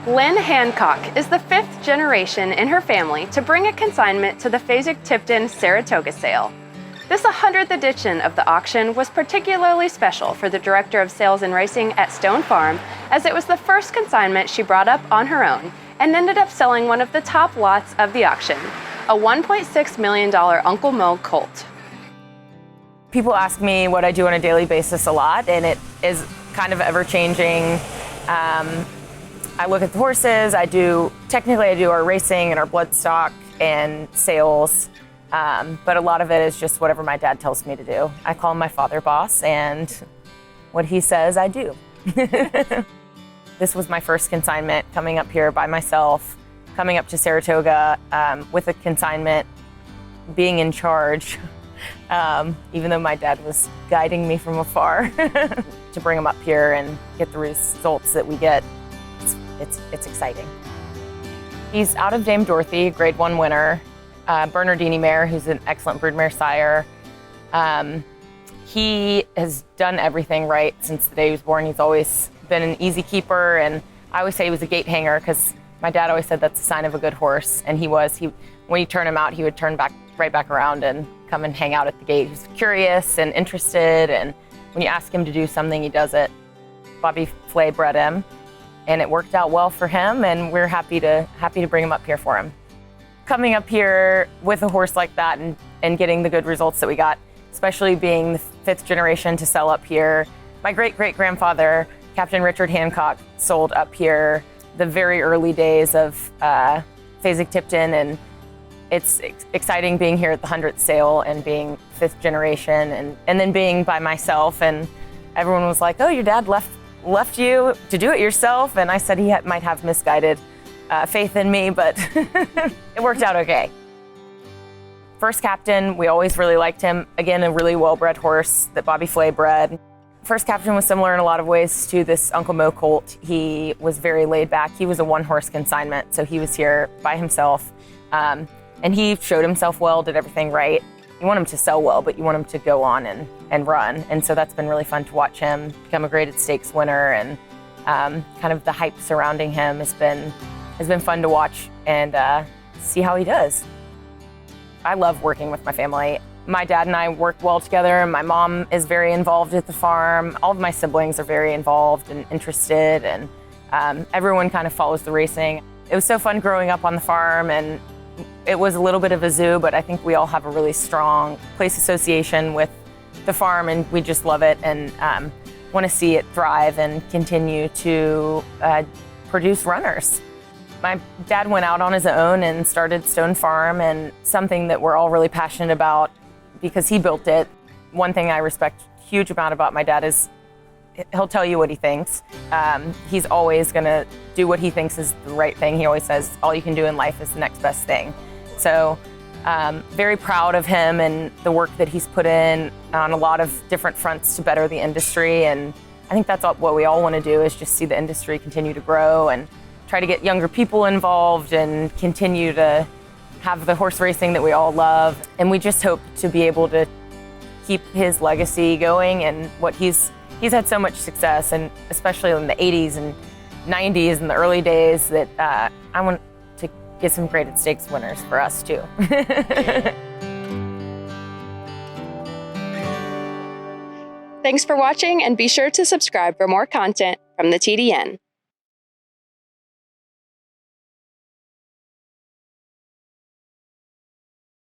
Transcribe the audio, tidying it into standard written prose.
Lynn Hancock is the 5th generation in her family to bring a consignment to the Fasig-Tipton Saratoga Sale. This 100th edition of the auction was particularly special for the Director of Sales and Racing at Stone Farm, as it was the first consignment she brought up on her own and ended up selling one of the top lots of the auction, a $1.6 million Uncle Mo colt. People ask me what I do on a daily basis a lot, and it is kind of ever-changing. I look at the horses, I do our racing and our bloodstock and sales, but a lot of it is just whatever my dad tells me to do. I call him my father boss, and what he says, I do. This was my first consignment coming up here by myself, coming up to Saratoga with a consignment, being in charge, even though my dad was guiding me from afar, to bring him up here and get the results that we get. It's exciting. He's out of Dame Dorothy, grade 1 winner, Bernardini mare, who's an excellent broodmare sire. He has done everything right since the day he was born. He's always been an easy keeper, and I always say he was a gate hanger because my dad always said that's a sign of a good horse, and he was. When you turn him out, he would turn right back around and come and hang out at the gate. He was curious and interested, and when you ask him to do something, he does it. Bobby Flay bred him, and it worked out well for him, and we're happy to bring him up here for him. Coming up here with a horse like that and getting the good results that we got, especially being the 5th generation to sell up here. My great-great-grandfather, Captain Richard Hancock, sold up here the very early days of Fasig-Tipton, and it's exciting being here at the 100th sale and being 5th generation and then being by myself, and everyone was like, oh, your dad left you to do it yourself, and I said he might have misguided faith in me, but it worked out okay. First captain, we always really liked him. Again, a really well-bred horse that Bobby Flay bred. First captain was similar in a lot of ways to this Uncle Mo colt. He was very laid back. He was a 1-horse consignment, so he was here by himself. And he showed himself well, did everything right. You want him to sell well, but you want him to go on and run. And so that's been really fun to watch him become a graded stakes winner, and kind of the hype surrounding him has been fun to watch and see how he does. I love working with my family. My dad and I work well together, and my mom is very involved at the farm. All of my siblings are very involved and interested, and everyone kind of follows the racing. It was so fun growing up on the farm, and it was a little bit of a zoo, but I think we all have a really strong place association with the farm, and we just love it and want to see it thrive and continue to produce runners. My dad went out on his own and started Stone Farm, and something that we're all really passionate about because he built it. One thing I respect a huge amount about my dad is he'll tell you what he thinks. He's always going to do what he thinks is the right thing. He always says, all you can do in life is the next best thing. So very proud of him and the work that he's put in on a lot of different fronts to better the industry. And I think that's what we all want to do, is just see the industry continue to grow and try to get younger people involved and continue to have the horse racing that we all love. And we just hope to be able to keep his legacy going, and what he's had so much success, and especially in the 80s and 90s and the early days, that I want to get some graded stakes winners for us too. Thanks for watching, and be sure to subscribe for more content from the TDN.